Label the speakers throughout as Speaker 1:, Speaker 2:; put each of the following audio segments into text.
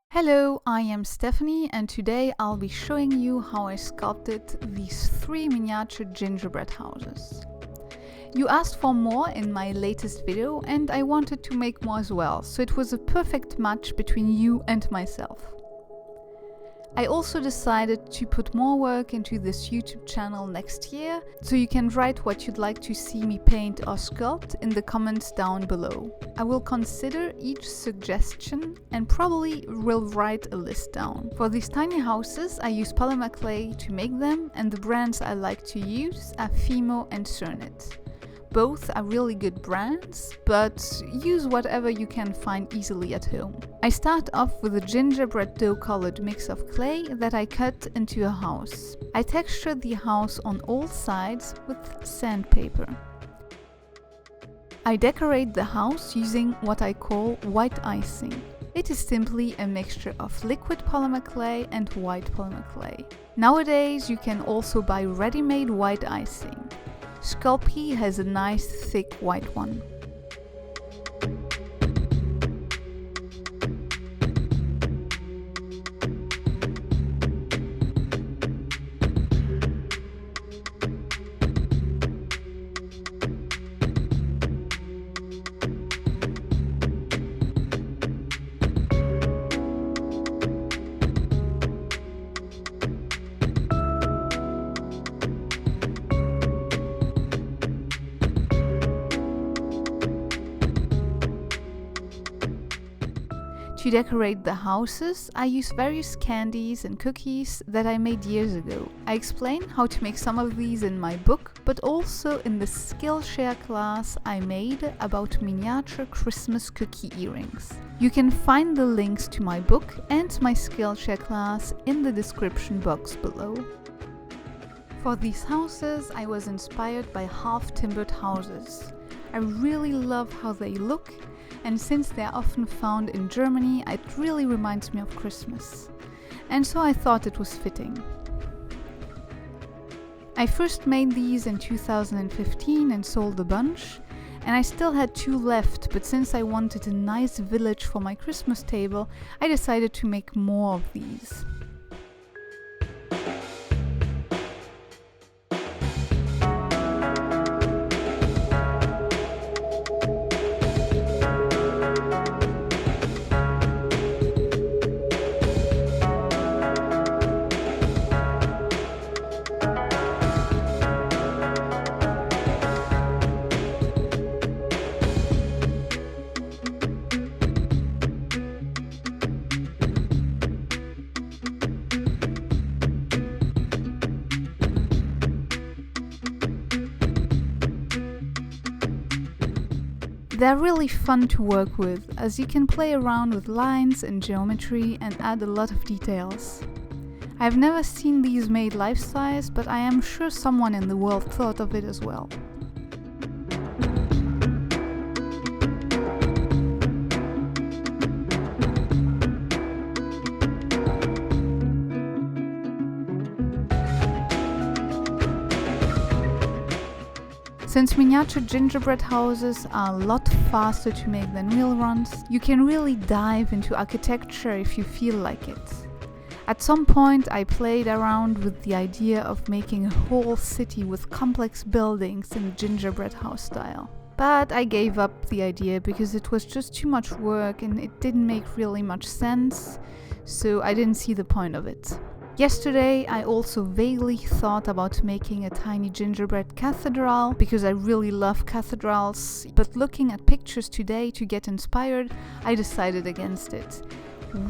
Speaker 1: Hello, I am Stephanie and today I'll be showing you how I sculpted these 3 miniature gingerbread houses. You asked for more in my latest video and I wanted to make more as well, so it was a perfect match between you and myself. I also decided to put more work into this YouTube channel next year, so you can write what you'd like to see me paint or sculpt in the comments down below. I will consider each suggestion and probably will write a list down. For these tiny houses I use polymer clay to make them, and the brands I like to use are Fimo and Cernit. Both are really good brands, but use whatever you can find easily at home. I start off with a gingerbread dough colored mix of clay that I cut into a house. I texture the house on all sides with sandpaper. I decorate the house using what I call white icing. It is simply a mixture of liquid polymer clay and white polymer clay. Nowadays you can also buy ready-made white icing. Sculpt has a nice thick white one. To decorate the houses, I use various candies and cookies that I made years ago. I explain how to make some of these in my book, but also in the Skillshare class I made about miniature Christmas cookie earrings. You can find the links to my book and my Skillshare class in the description box below. For these houses, I was inspired by half-timbered houses. I really love how they look, and since they are often found in Germany, it really reminds me of Christmas. And so I thought it was fitting. I first made these in 2015 and sold a bunch, and I still had 2 left, but since I wanted a nice village for my Christmas table, I decided to make more of these. They're really fun to work with, as you can play around with lines and geometry and add a lot of details. I've never seen these made life-size, but I am sure someone in the world thought of it as well. Since miniature gingerbread houses are a lot faster to make than real ones, you can really dive into architecture if you feel like it. At some point I played around with the idea of making a whole city with complex buildings in gingerbread house style. But I gave up the idea because it was just too much work and it didn't make really much sense, so I didn't see the point of it. Yesterday I also vaguely thought about making a tiny gingerbread cathedral because I really love cathedrals, but looking at pictures today to get inspired, I decided against it.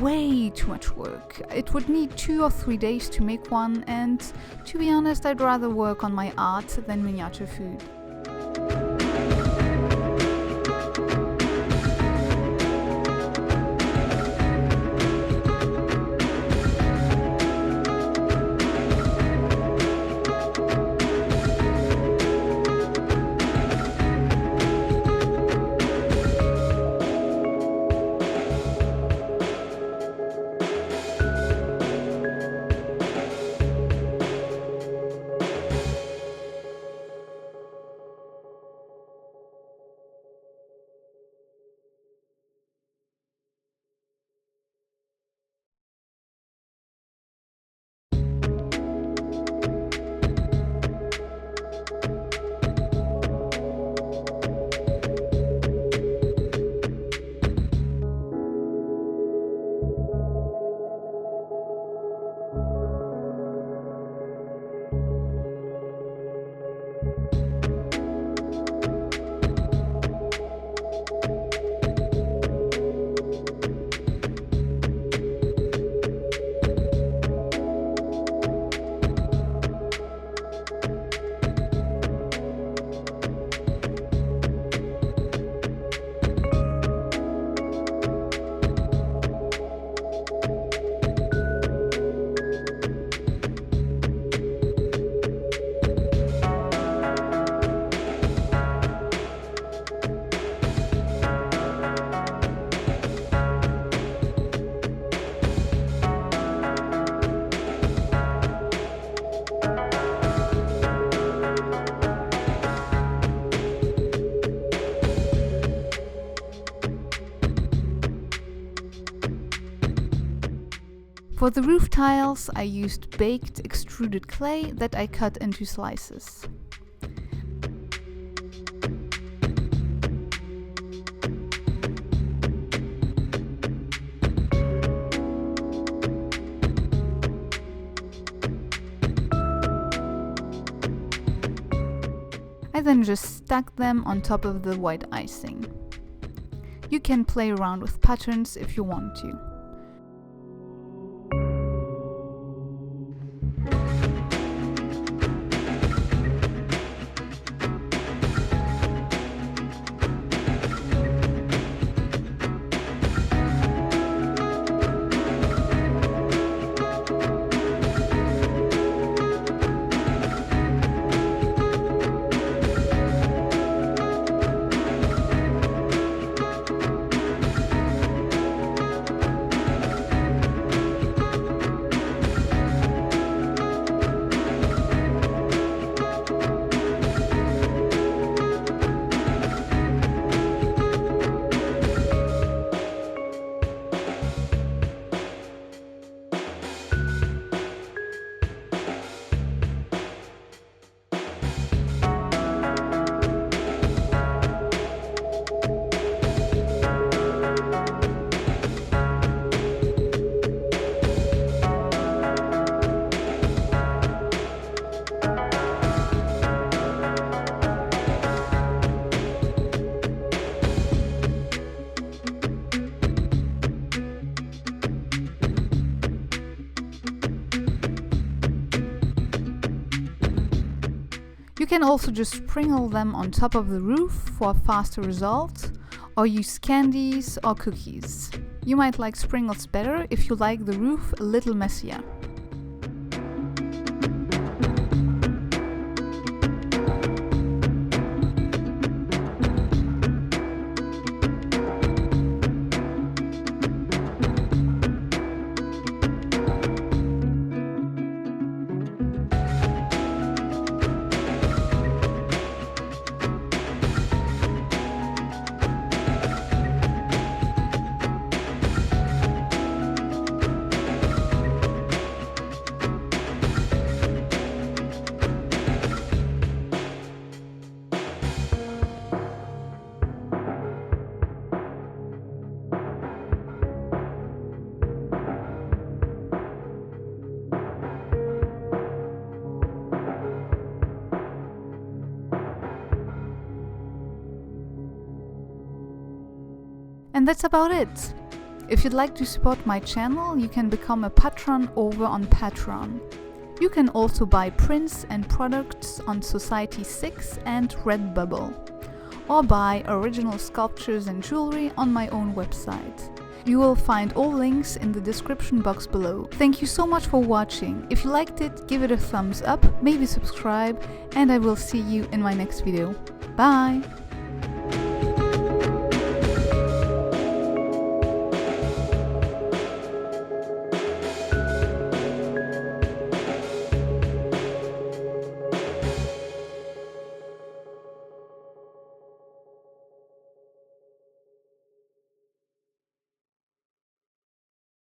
Speaker 1: Way too much work. It would need 2 or 3 days to make one, and to be honest, I'd rather work on my art than miniature food. For the roof tiles, I used baked extruded clay that I cut into slices. I then just stuck them on top of the white icing. You can play around with patterns if you want to. You can also just sprinkle them on top of the roof for a faster result, or use candies or cookies. You might like sprinkles better if you like the roof a little messier. And that's about it. If you'd like to support my channel, you can become a patron over on Patreon. You can also buy prints and products on Society6 and Redbubble, or buy original sculptures and jewelry on my own website. You will find all links in the description box below. Thank you so much for watching. If you liked it, give it a thumbs up, maybe subscribe, and I will see you in my next video. Bye!